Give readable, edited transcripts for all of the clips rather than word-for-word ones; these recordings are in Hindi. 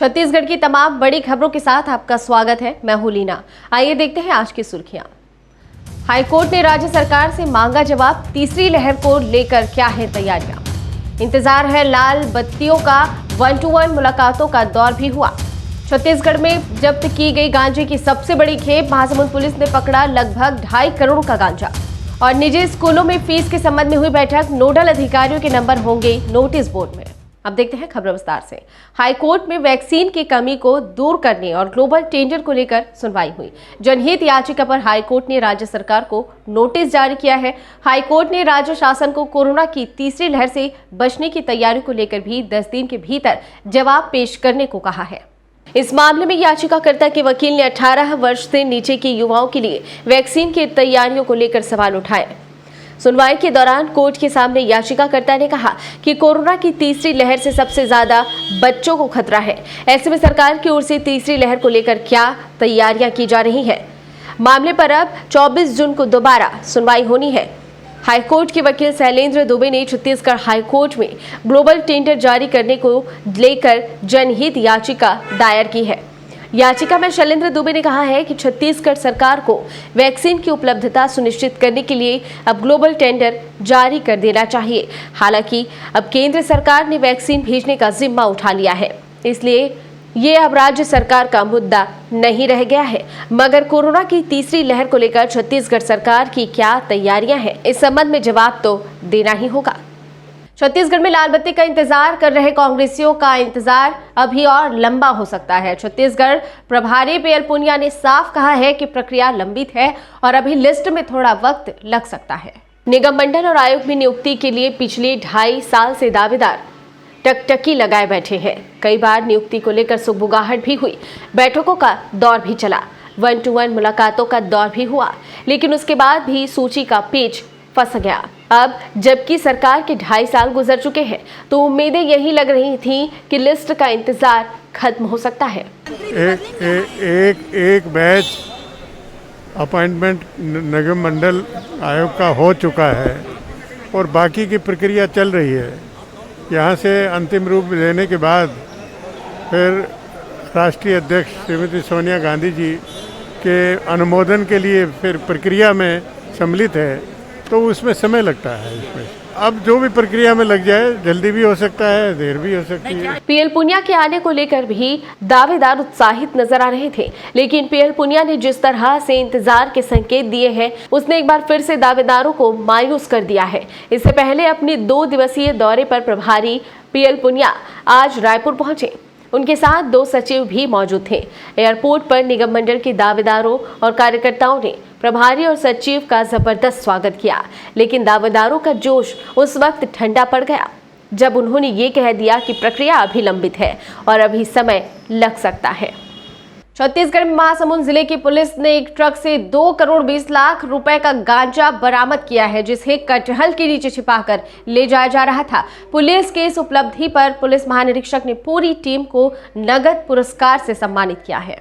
छत्तीसगढ़ की तमाम बड़ी खबरों के साथ आपका स्वागत है। मैं हूं लीना। आइए देखते हैं आज की सुर्खियां। हाईकोर्ट ने राज्य सरकार से मांगा जवाब, तीसरी लहर को लेकर क्या है तैयारियां। इंतजार है लाल बत्तियों का, 1-to-1 मुलाकातों का दौर भी हुआ। छत्तीसगढ़ में जब्त की गई गांजे की सबसे बड़ी खेप, महासमुंद पुलिस ने पकड़ा लगभग 2.5 करोड़ का गांजा। और निजी स्कूलों में फीस के संबंध में हुई बैठक, नोडल अधिकारियों के नंबर होंगे नोटिस बोर्ड में। अब देखते हैं खबर विस्तार से। हाईकोर्ट में वैक्सीन की कमी को दूर करने और ग्लोबल टेंडर को लेकर सुनवाई हुई। जनहित याचिका पर हाईकोर्ट ने राज्य सरकार को नोटिस जारी किया है। हाईकोर्ट ने राज्य शासन को कोरोना की तीसरी लहर से बचने की तैयारी को लेकर भी 10 दिन के भीतर जवाब पेश करने को कहा है। इस मामले में याचिकाकर्ता के वकील ने 18 वर्ष से नीचे के युवाओं के लिए वैक्सीन की तैयारियों को लेकर सवाल उठाए। सुनवाई के दौरान कोर्ट के सामने याचिकाकर्ता ने कहा कि कोरोना की तीसरी लहर से सबसे ज्यादा बच्चों को खतरा है। ऐसे में सरकार की ओर से तीसरी लहर को लेकर क्या तैयारियां की जा रही हैं। मामले पर अब 24 जून को दोबारा सुनवाई होनी है। हाईकोर्ट के वकील शैलेंद्र दुबे ने छत्तीसगढ़ हाईकोर्ट में ग्लोबल टेंडर जारी करने को लेकर जनहित याचिका दायर की है। याचिका में शैलेंद्र दुबे ने कहा है कि छत्तीसगढ़ सरकार को वैक्सीन की उपलब्धता सुनिश्चित करने के लिए अब ग्लोबल टेंडर जारी कर देना चाहिए। हालांकि अब केंद्र सरकार ने वैक्सीन भेजने का जिम्मा उठा लिया है, इसलिए ये अब राज्य सरकार का मुद्दा नहीं रह गया है। मगर कोरोना की तीसरी लहर को लेकर छत्तीसगढ़ सरकार की क्या तैयारियां हैं, इस संबंध में जवाब तो देना ही होगा। छत्तीसगढ़ में लाल बत्ती का इंतजार कर रहे कांग्रेसियों का इंतजार अभी और लंबा हो सकता है। छत्तीसगढ़ प्रभारी पीएल पुनिया ने साफ कहा है कि प्रक्रिया लंबित है और अभी लिस्ट में थोड़ा वक्त लग सकता है। निगम मंडल और आयोग में नियुक्ति के लिए पिछले 2.5 साल से दावेदार टकटकी लगाए बैठे हैं। कई बार नियुक्ति को लेकर सुगबुगाहट भी हुई, बैठकों का दौर भी चला, 1-to-1 मुलाकातों का दौर भी हुआ, लेकिन उसके बाद भी सूची का पेच फंस गया। अब जबकि सरकार के 2.5 साल गुजर चुके हैं, तो उम्मीदें यही लग रही थीं कि लिस्ट का इंतजार खत्म हो सकता है। एक बैच अपॉइंटमेंट निगम मंडल आयोग का हो चुका है और बाकी की प्रक्रिया चल रही है। यहाँ से अंतिम रूप देने के बाद फिर राष्ट्रीय अध्यक्ष श्रीमती सोनिया गांधी जी के अनुमोदन के लिए फिर प्रक्रिया में सम्मिलित है, तो उसमें समय लगता है। इसमें अब जो भी प्रक्रिया में लग जाए, जल्दी भी हो सकता है, देर भी हो सकती है। पीएल पुनिया के आने को लेकर भी दावेदार उत्साहित नजर आ रहे थे, लेकिन पीएल पुनिया ने जिस तरह से इंतजार के संकेत दिए हैं, उसने एक बार फिर से दावेदारों को मायूस कर दिया है। इससे पहले अपने 2 दिवसीय दौरे पर प्रभारी पीएल पुनिया आज रायपुर पहुंचे। उनके साथ 2 सचिव भी मौजूद थे। एयरपोर्ट पर निगम मंडल के दावेदारों और कार्यकर्ताओं ने प्रभारी और सचिव का जबरदस्त स्वागत किया, लेकिन दावेदारों का जोश उस वक्त ठंडा पड़ गया जब उन्होंने ये कह दिया कि प्रक्रिया अभी लंबित है और अभी समय लग सकता है। छत्तीसगढ़ में महासमुंद जिले की पुलिस ने एक ट्रक से 2 करोड़ 20 लाख रुपए का गांजा बरामद किया है, जिसे कटहल के नीचे छिपाकर ले जाया जा रहा था। पुलिस के इस उपलब्धि पर पुलिस महानिरीक्षक ने पूरी टीम को नगद पुरस्कार से सम्मानित किया है।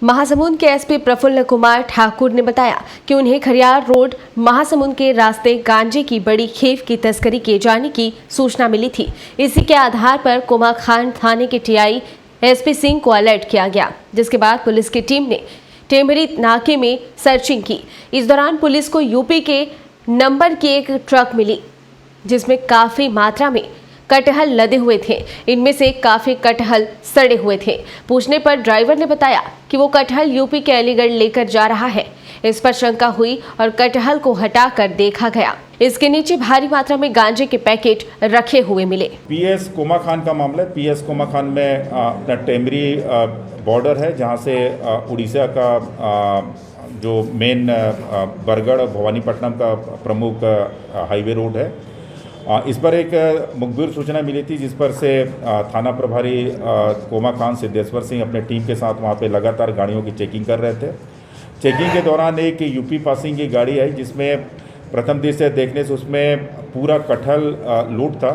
महासमुंद के एसपी प्रफुल्ल कुमार ठाकुर ने बताया कि उन्हें खरियार रोड महासमुंद के रास्ते गांजे की बड़ी खेप की तस्करी किए जाने की सूचना मिली थी। इसी के आधार पर कोमाखान थाने के टीआई एसपी सिंह को अलर्ट किया गया, जिसके बाद पुलिस की टीम ने टेमरी नाके में सर्चिंग की। इस दौरान पुलिस को यूपी के नंबर की एक ट्रक मिली, जिसमें काफी मात्रा में कटहल लदे हुए थे। इनमें से काफी कटहल सड़े हुए थे। पूछने पर ड्राइवर ने बताया कि वो कटहल यूपी के अलीगढ़ लेकर जा रहा है। इस पर शंका हुई और कटहल को हटाकर देखा गया। इसके नीचे भारी मात्रा में गांजे के पैकेट रखे हुए मिले। पीएस कोमाखान का मामला है। पीएस कोमाखान में अपना टेमरी बॉर्डर है, जहां से उड़ीसा का जो मेन बरगढ़ और भवानीपट्टनम का प्रमुख हाईवे रोड है, इस पर एक मुखबिर सूचना मिली थी, जिस पर से थाना प्रभारी कोमाखान सिद्धेश्वर सिंह अपने टीम के साथ वहां पे लगातार गाड़ियों की चेकिंग कर रहे थे। चेकिंग के दौरान एक यूपी पासिंग की गाड़ी आई, जिसमें प्रथम दृष्टया देखने से उसमें पूरा कटहल लूट था।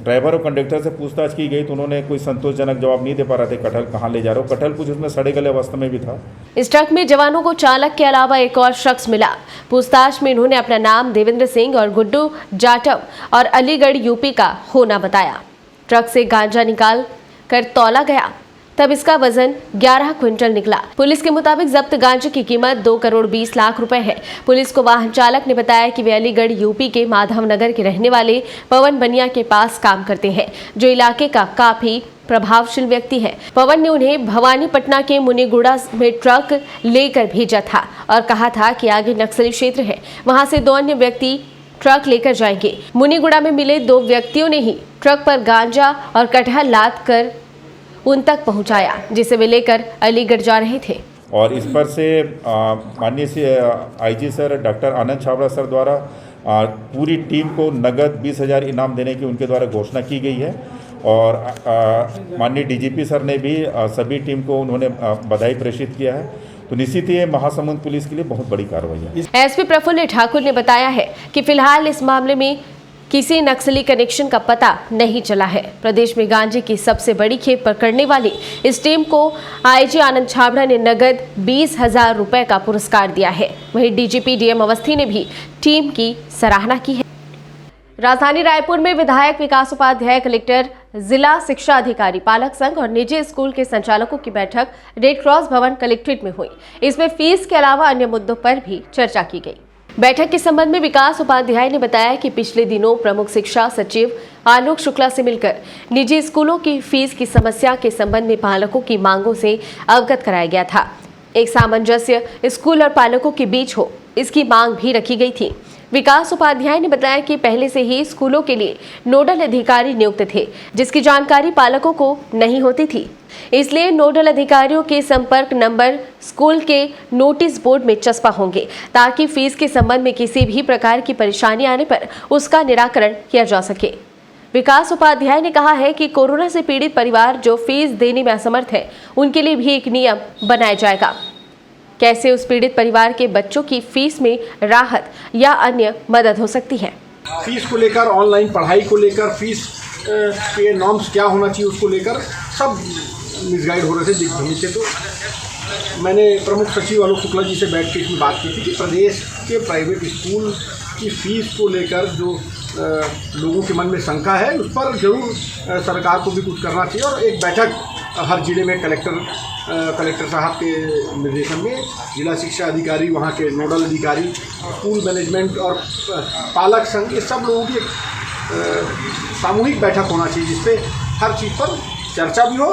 ड्राइवर और कंडक्टर से पूछताछ की गई तो उन्होंने कोई संतोषजनक जवाब नहीं दे पा रहे थे कटहल कहाँ ले जा रहे हो। कटहल कुछ उसमें सड़े गले अवस्था में भी था। इस ट्रक में जवानों को चालक के अलावा एक और शख्स मिला। पूछताछ में इन्होंने अपना नाम देवेंद्र सिंह और गुड्डू जाटव और अलीगढ़ यूपी का होना बताया। ट्रक से गांजा निकाल कर तौला गया तब इसका वजन 11 क्विंटल निकला। पुलिस के मुताबिक जब्त गांजे की कीमत 2 करोड़ 20 लाख रुपए है। पुलिस को वाहन चालक ने बताया कि वे अलीगढ़ यूपी के माधवनगर के रहने वाले पवन बनिया के पास काम करते हैं, जो इलाके का काफी प्रभावशील व्यक्ति है। पवन ने उन्हें भवानीपटना के मुनीगुड़ा में ट्रक लेकर भेजा था और कहा था कि आगे नक्सली क्षेत्र है, वहां से 2 अन्य व्यक्ति ट्रक लेकर जाएंगे। मुनीगुड़ा में मिले 2 व्यक्तियों ने ही ट्रक पर गांजा और कटहल लाद कर उन तक पहुंचाया, जिसे वे लेकर अलीगढ़ जा रहे थे। और इस पर से माननीय से IG sir doctor Anand Chhabra sir द्वारा पूरी टीम को नगद 20,000 इनाम देने की उनके द्वारा घोषणा की गई है। और माननीय डीजीपी सर ने भी सभी टीम को उन्होंने बधाई प्रेषित किया है। तो निश्चित ही महासमुंद पुलिस के लिए बहुत बड़ी कार्रवाई है। एसपी प्रफुल्ल ठाकुर ने बताया है कि फिलहाल इस मामले में किसी नक्सली कनेक्शन का पता नहीं चला है। प्रदेश में गांजे की सबसे बड़ी खेप पकड़ने वाली इस टीम को आईजी आनंद छाबड़ा ने नगद 20,000 रुपए का पुरस्कार दिया है। वहीं डीजीपी डीएम अवस्थी ने भी टीम की सराहना की है। राजधानी रायपुर में विधायक विकास उपाध्याय, कलेक्टर, जिला शिक्षा अधिकारी, पालक संघ और निजी स्कूल के संचालकों की बैठक रेड क्रॉस भवन कलेक्ट्रेट में हुई। इसमें फीस के अलावा अन्य मुद्दों पर भी चर्चा की गई। बैठक के संबंध में विकास उपाध्याय ने बताया कि पिछले दिनों प्रमुख शिक्षा सचिव आलोक शुक्ला से मिलकर निजी स्कूलों की फीस की समस्या के संबंध में पालकों की मांगों से अवगत कराया गया था। एक सामंजस्य स्कूल और पालकों के बीच हो, इसकी मांग भी रखी गई थी। विकास उपाध्याय ने बताया कि पहले से ही स्कूलों के लिए नोडल अधिकारी नियुक्त थे, जिसकी जानकारी पालकों को नहीं होती थी। इसलिए नोडल अधिकारियों के संपर्क नंबर स्कूल के नोटिस बोर्ड में चस्पा होंगे, ताकि फीस के संबंध में किसी भी प्रकार की परेशानी आने पर उसका निराकरण किया जा सके। विकास उपाध्याय ने कहा है कि कोरोना से पीड़ित परिवार जो फीस देने में असमर्थ है, उनके लिए भी एक नियम बनाया जाएगा। कैसे उस पीड़ित परिवार के बच्चों की फीस में राहत या अन्य मदद हो सकती है। फीस को लेकर, ऑनलाइन पढ़ाई को लेकर, फीस के नॉर्म्स क्या होना चाहिए उसको लेकर सब मिसगाइड हो रहे थे, दिग्भ्रमित थे। तो मैंने प्रमुख सचिव आलोक शुक्ला जी से बैठ के इसमें बात की थी कि प्रदेश के प्राइवेट स्कूल की फीस को लेकर जो लोगों के मन में शंका है, उस पर जरूर सरकार को भी कुछ करना चाहिए। और एक बैठक हर जिले में कलेक्टर साहब के निर्देशन में जिला शिक्षा अधिकारी, वहाँ के नोडल अधिकारी, स्कूल मैनेजमेंट और पालक संघ, ये सब लोगों की सामूहिक बैठक होना चाहिए, जिसपे हर चीज़ पर चर्चा भी हो,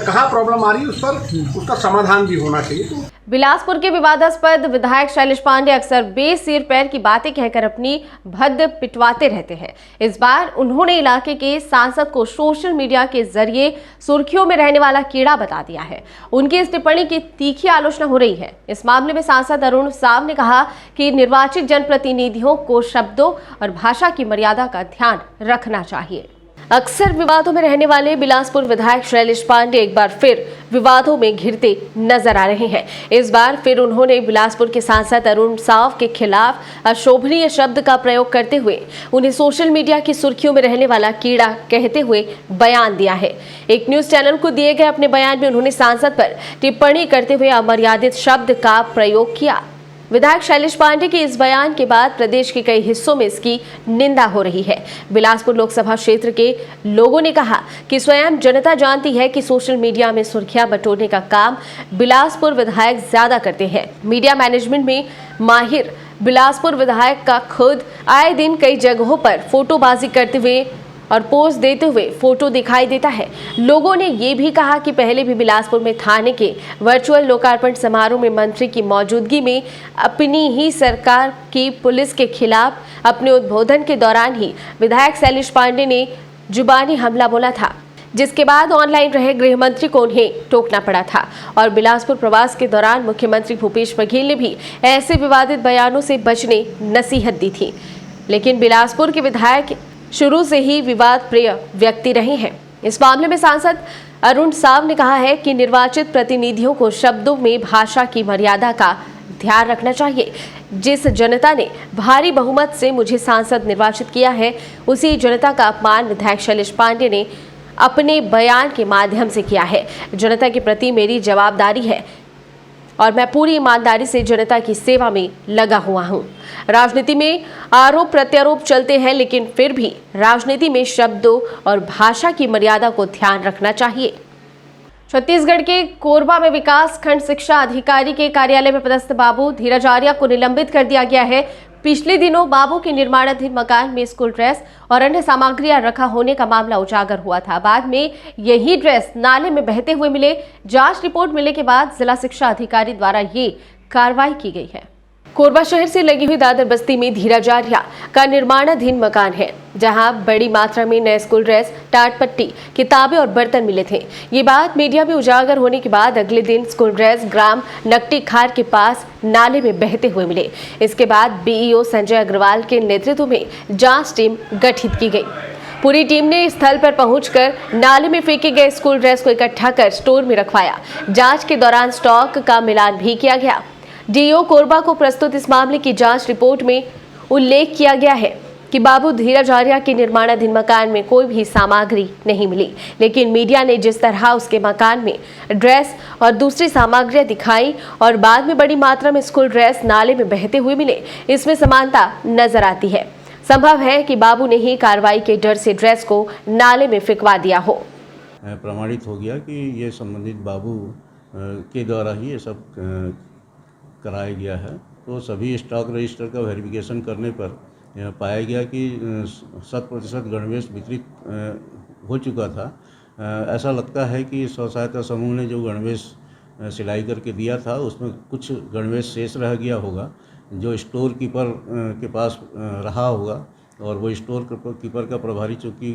कहाँ प्रॉब्लम आ रही है उस पर उसका समाधान भी होना चाहिए। तो बिलासपुर के विवादास्पद विधायक शैलेश पांडे अक्सर बेसिर पैर की बातें कहकर अपनी भद्द पिटवाते रहते हैं। इस बार उन्होंने इलाके के सांसद को सोशल मीडिया के जरिए सुर्खियों में रहने वाला कीड़ा बता दिया है। उनकी इस टिप्पणी की तीखी आलोचना हो रही है। इस मामले में सांसद अरुण साव ने कहा कि निर्वाचित जनप्रतिनिधियों को शब्दों और भाषा की मर्यादा का ध्यान रखना चाहिए। अक्सर विवादों में रहने वाले बिलासपुर विधायक शैलेश पांडे एक बार फिर विवादों में घिरते नजर आ रहे हैं। इस बार फिर उन्होंने बिलासपुर के सांसद अरुण साव के खिलाफ अशोभनीय शब्द का प्रयोग करते हुए उन्हें सोशल मीडिया की सुर्खियों में रहने वाला कीड़ा कहते हुए बयान दिया है। एक न्यूज चैनल को दिए गए अपने बयान में उन्होंने सांसद पर टिप्पणी करते हुए अमर्यादित शब्द का प्रयोग किया। विधायक शैलेश पांडे के इस बयान के बाद प्रदेश के कई हिस्सों में इसकी निंदा हो रही है। बिलासपुर लोकसभा क्षेत्र के लोगों ने कहा कि स्वयं जनता जानती है कि सोशल मीडिया में सुर्खियां बटोरने का काम बिलासपुर विधायक ज्यादा करते हैं। मीडिया मैनेजमेंट में माहिर बिलासपुर विधायक का खुद आए दिन कई जगहों पर फोटोबाजी करते हुए और पोज देते हुए फोटो दिखाई देता है। लोगों ने ये भी कहा कि पहले भी बिलासपुर में थाने के वर्चुअल लोकार्पण समारोह में मंत्री की मौजूदगी में अपनी ही सरकार की पुलिस के खिलाफ अपने उद्बोधन के दौरान ही विधायक शैलेश पांडे ने जुबानी हमला बोला था, जिसके बाद ऑनलाइन रहे गृह मंत्री को उन्हें टोकना पड़ा था। और बिलासपुर प्रवास के दौरान मुख्यमंत्री भूपेश बघेल ने भी ऐसे विवादित बयानों से बचने नसीहत दी थी। लेकिन बिलासपुर के विधायक शुरू से ही विवाद प्रिय व्यक्ति रहे हैं। इस मामले में सांसद अरुण साव ने कहा है कि निर्वाचित प्रतिनिधियों को शब्दों में भाषा की मर्यादा का ध्यान रखना चाहिए। जिस जनता ने भारी बहुमत से मुझे सांसद निर्वाचित किया है, उसी जनता का अपमान विधायक शैलेश पांडे ने अपने बयान के माध्यम से किया है। जनता के प्रति मेरी जवाबदारी है और मैं पूरी ईमानदारी से जनता की सेवा में लगा हुआ हूं। राजनीति में आरोप प्रत्यारोप चलते हैं, लेकिन फिर भी राजनीति में शब्दों और भाषा की मर्यादा को ध्यान रखना चाहिए। छत्तीसगढ़ के कोरबा में विकास खंड शिक्षा अधिकारी के कार्यालय में पदस्थ बाबू धीरज आर्या को निलंबित कर दिया गया है। पिछले दिनों बाबू के निर्माणाधीन मकान में स्कूल ड्रेस और अन्य सामग्रियां रखा होने का मामला उजागर हुआ था। बाद में यही ड्रेस नाले में बहते हुए मिले। जांच रिपोर्ट मिलने के बाद जिला शिक्षा अधिकारी द्वारा ये कार्रवाई की गई है। कोरबा शहर से लगी हुई दादर बस्ती में धीरज आर्या का निर्माणाधीन मकान है, जहां बड़ी मात्रा में नए स्कूल ड्रेस, टाट पट्टी, किताबें और बर्तन मिले थे। ये बात मीडिया में उजागर होने के बाद अगले दिन स्कूल ड्रेस ग्राम नकटी खार के पास नाले में बहते हुए मिले। इसके बाद बीईओ संजय अग्रवाल के नेतृत्व में जांच टीम गठित की गई। पूरी टीम ने स्थल पर पहुंचकर नाले में फेंके गए स्कूल ड्रेस को इकट्ठा कर स्टोर में रखवाया। जांच के दौरान स्टॉक का मिलान भी किया गया। डीईओ कोरबा को प्रस्तुत इस मामले की जांच रिपोर्ट में उल्लेख किया गया है कि बाबू धीरज आर्या के निर्माणाधीन मकान में कोई भी सामग्री नहीं मिली, लेकिन मीडिया ने जिस तरह उसके मकान में ड्रेस और दूसरी सामग्रियां दिखाई और बाद में बड़ी मात्रा में स्कूल ड्रेस नाले में बहते हुए मिले, इसमें समानता नजर आती है। संभव है कि बाबू ने ही कार्रवाई के डर से ड्रेस को नाले में फेंकवा दिया हो। प्रमाणित हो गया कि ये संबंधित बाबू के द्वारा ही ये सब कराया गया है। तो सभी स्टॉक रजिस्टर का वेरिफिकेशन करने पर पाया गया कि 100% गणवेश वितरित हो चुका था। ऐसा लगता है कि स्व सहायता समूह ने जो गणवेश सिलाई करके दिया था उसमें कुछ गणवेश शेष रह गया होगा, जो स्टोर कीपर के पास रहा होगा, और वो स्टोर कीपर का प्रभारी चूँकि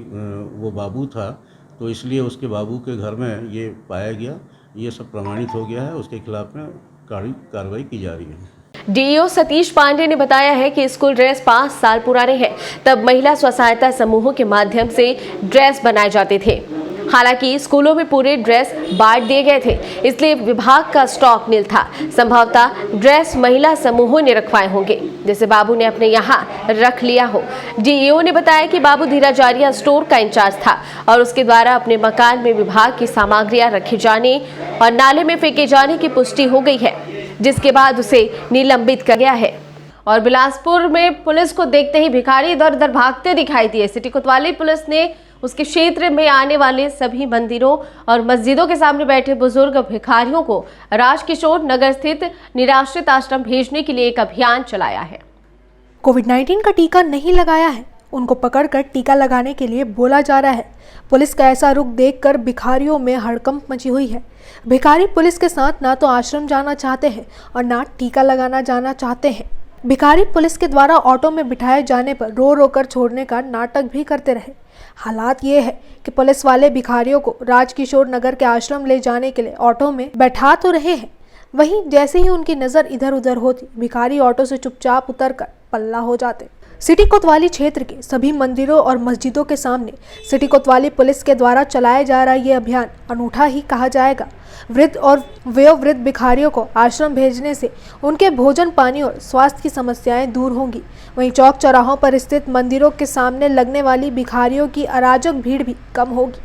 वो बाबू था, तो इसलिए उसके बाबू के घर में ये पाया गया। ये सब प्रमाणित हो गया है, उसके खिलाफ में कार्रवाई की जा रही है। डीईओ सतीश पांडे ने बताया है कि स्कूल ड्रेस 5 साल पुराने हैं, तब महिला स्व सहायता समूहों के माध्यम से ड्रेस बनाए जाते थे। हालांकि स्कूलों में पूरे ड्रेस बांट दिए गए थे, इसलिए विभाग का स्टॉक नील था। संभवतः ड्रेस महिला समूहों ने रखवाए होंगे, जैसे बाबू ने अपने यहाँ रख लिया हो। डीईओ ने बताया कि बाबू धीरज आर्या स्टोर का इंचार्ज था और उसके द्वारा अपने मकान में विभाग की सामग्रियां रखे जाने और नाले में फेंके जाने की पुष्टि हो गई है, जिसके बाद उसे निलंबित कर गया है। और बिलासपुर में पुलिस को देखते ही भिखारी इधर उधर भागते दिखाई दिए। सिटी कोतवाली पुलिस ने उसके क्षेत्र में आने वाले सभी मंदिरों और मस्जिदों के सामने बैठे बुजुर्ग भिखारियों को राजकिशोर नगर स्थित निराश्रित आश्रम भेजने के लिए एक अभियान चलाया है। कोविड-19 का टीका नहीं लगाया है, उनको पकड़कर टीका लगाने के लिए बोला जा रहा है। पुलिस का ऐसा रुख देखकर भिखारियों में हड़कंप मची हुई है। भिखारी पुलिस के साथ ना तो आश्रम जाना चाहते हैं और ना टीका लगाना जाना चाहते हैं। भिखारी पुलिस के द्वारा ऑटो में बिठाए जाने पर रो रो कर छोड़ने का नाटक भी करते रहे। हालात ये है कि पुलिस वाले भिखारियों को राजकिशोर नगर के आश्रम ले जाने के लिए ऑटो में बैठा तो रहे हैं, वहीं जैसे ही उनकी नज़र इधर उधर होती, भिखारी ऑटो से चुपचाप उतरकर पल्ला हो जाते। सिटी कोतवाली क्षेत्र के सभी मंदिरों और मस्जिदों के सामने सिटी कोतवाली पुलिस के द्वारा चलाया जा रहा ये अभियान अनूठा ही कहा जाएगा। वृद्ध और वयोवृद्ध भिखारियों को आश्रम भेजने से उनके भोजन पानी और स्वास्थ्य की समस्याएं दूर होंगी। वहीं चौक चौराहों पर स्थित मंदिरों के सामने लगने वाली भिखारियों की अराजक भीड़ भी कम होगी।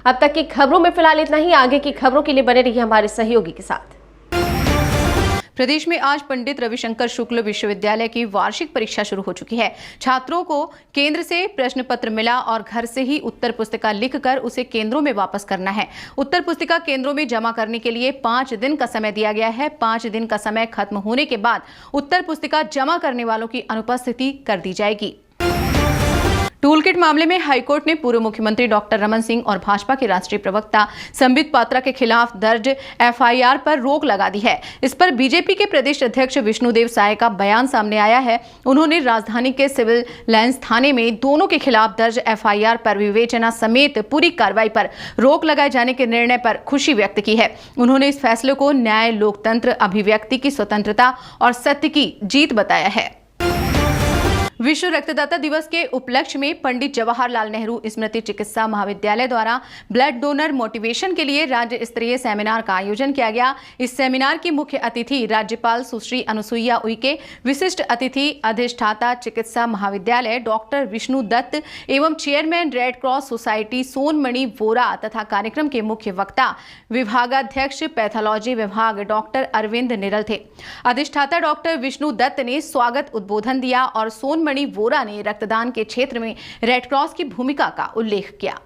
अब तक की खबरों में फिलहाल इतना ही। आगे की खबरों के लिए बने रहिए हमारे सहयोगी के साथ। प्रदेश में आज पंडित रविशंकर शुक्ल विश्वविद्यालय की वार्षिक परीक्षा शुरू हो चुकी है। छात्रों को केंद्र से प्रश्न पत्र मिला और घर से ही उत्तर पुस्तिका लिखकर उसे केंद्रों में वापस करना है। उत्तर पुस्तिका केंद्रों में जमा करने के लिए 5 दिन का समय दिया गया है। 5 दिन का समय खत्म होने के बाद उत्तर पुस्तिका जमा करने वालों की अनुपस्थिति कर दी जाएगी। टूल किट मामले में हाईकोर्ट ने पूर्व मुख्यमंत्री डॉक्टर रमन सिंह और भाजपा के राष्ट्रीय प्रवक्ता संबित पात्रा के खिलाफ दर्ज एफआईआर पर रोक लगा दी है। इस पर बीजेपी के प्रदेश अध्यक्ष विष्णुदेव साय का बयान सामने आया है। उन्होंने राजधानी के सिविल लाइंस थाने में दोनों के खिलाफ दर्ज एफआईआर पर विवेचना समेत पूरी कार्रवाई पर रोक लगाए जाने के निर्णय पर खुशी व्यक्त की है। उन्होंने इस फैसले को न्याय, लोकतंत्र, अभिव्यक्ति की स्वतंत्रता और सत्य की जीत बताया है। विश्व रक्तदाता दिवस के उपलक्ष्य में पंडित जवाहरलाल नेहरू स्मृति चिकित्सा महाविद्यालय द्वारा ब्लड डोनर मोटिवेशन के लिए राज्य स्तरीय सेमिनार का आयोजन किया गया। इस सेमिनार की मुख्य अतिथि राज्यपाल सुश्री अनुसुईया उइके, विशिष्ट अतिथि अधिष्ठाता चिकित्सा महाविद्यालय डॉक्टर विष्णु दत्त एवं chairman red cross society Sonmani Vora तथा कार्यक्रम के मुख्य वक्ता विभागाध्यक्ष पैथोलॉजी विभाग डॉक्टर अरविंद निरल थे। अधिष्ठाता डॉक्टर विष्णु दत्त ने स्वागत उद्बोधन दिया और सोनमणि वोरा ने रक्तदान के क्षेत्र में रेड क्रॉस की भूमिका का उल्लेख किया।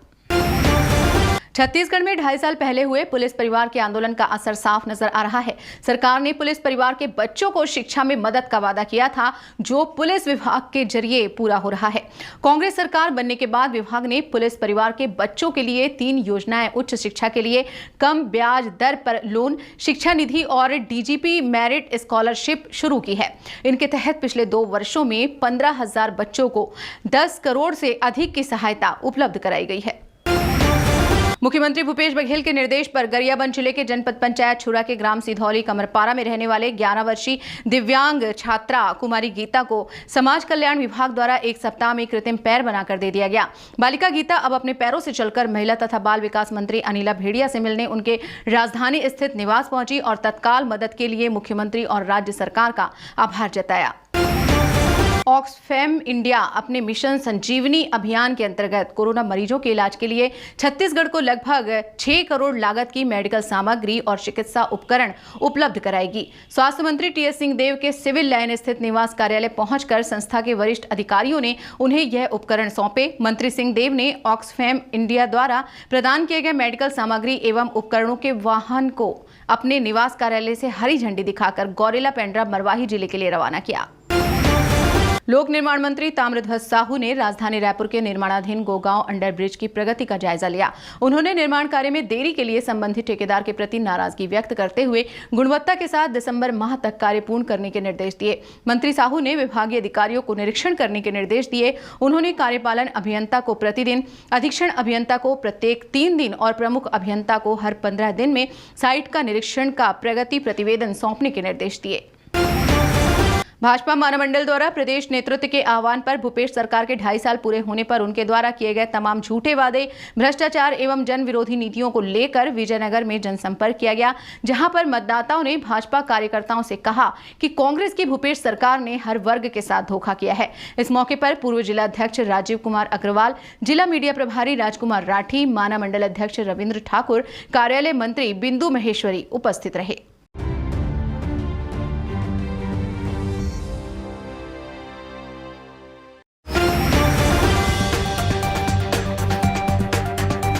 छत्तीसगढ़ में 2.5 साल पहले हुए पुलिस परिवार के आंदोलन का असर साफ नजर आ रहा है। सरकार ने पुलिस परिवार के बच्चों को शिक्षा में मदद का वादा किया था, जो पुलिस विभाग के जरिए पूरा हो रहा है। कांग्रेस सरकार बनने के बाद विभाग ने पुलिस परिवार के बच्चों के लिए 3 योजनाएं उच्च शिक्षा के लिए कम ब्याज दर पर लोन, शिक्षा निधि और डीजीपी मेरिट स्कॉलरशिप शुरू की है। इनके तहत पिछले 2 वर्षों में 15,000 बच्चों को 10 करोड़ से अधिक की सहायता उपलब्ध कराई गई है। मुख्यमंत्री भूपेश बघेल के निर्देश पर गरियाबंद जिले के जनपद पंचायत छुरा के ग्राम सिधौली कमरपारा में रहने वाले 11 वर्षीय दिव्यांग छात्रा कुमारी गीता को समाज कल्याण विभाग द्वारा 1 सप्ताह में कृत्रिम पैर बनाकर दे दिया गया। बालिका गीता अब अपने पैरों से चलकर महिला तथा बाल विकास मंत्री अनिला भेड़िया से मिलने उनके राजधानी स्थित निवास पहुंची और तत्काल मदद के लिए मुख्यमंत्री और राज्य सरकार का आभार जताया। ऑक्सफैम इंडिया अपने मिशन संजीवनी अभियान के अंतर्गत कोरोना मरीजों के इलाज के लिए छत्तीसगढ़ को लगभग 6 करोड़ लागत की मेडिकल सामग्री और चिकित्सा उपकरण उपलब्ध कराएगी। स्वास्थ्य मंत्री टीएस सिंहदेव के सिविल लाइन स्थित निवास कार्यालय पहुंचकर संस्था के वरिष्ठ अधिकारियों ने उन्हें यह उपकरण सौंपे। मंत्री सिंहदेव ने ऑक्सफैम इंडिया द्वारा प्रदान किए गए मेडिकल सामग्री एवं उपकरणों के वाहन को अपने निवास कार्यालय से हरी झंडी दिखाकर गौरेला पेंड्रा मरवाही जिले के लिए रवाना किया। लोक निर्माण मंत्री ताम्रध्वज साहू ने राजधानी रायपुर के निर्माणाधीन गोगांव अंडर ब्रिज की प्रगति का जायजा लिया। उन्होंने निर्माण कार्य में देरी के लिए संबंधित ठेकेदार के प्रति नाराजगी व्यक्त करते हुए गुणवत्ता के साथ दिसंबर माह तक कार्य पूर्ण करने के निर्देश दिए। मंत्री साहू ने विभागीय अधिकारियों को निरीक्षण करने के निर्देश दिए। उन्होंने कार्यपालन अभियंता को प्रतिदिन, अधीक्षण अभियंता को प्रत्येक 3 दिन और प्रमुख अभियंता को हर 15 दिन में साइट का निरीक्षण का प्रगति प्रतिवेदन सौंपने के निर्देश दिए। भाजपा मानमंडल द्वारा प्रदेश नेतृत्व के आह्वान पर भूपेश सरकार के 2.5 साल पूरे होने पर उनके द्वारा किए गए तमाम झूठे वादे, भ्रष्टाचार एवं जन विरोधी नीतियों को लेकर विजयनगर में जनसंपर्क किया गया, जहां पर मतदाताओं ने भाजपा कार्यकर्ताओं से कहा कि कांग्रेस की भूपेश सरकार ने हर वर्ग के साथ धोखा किया है। इस मौके पर पूर्व जिलाध्यक्ष राजीव कुमार अग्रवाल, जिला मीडिया प्रभारी राजकुमार राठी, माना मंडल अध्यक्ष रविंद्र ठाकुर, कार्यालय मंत्री बिंदु महेश्वरी उपस्थित रहे।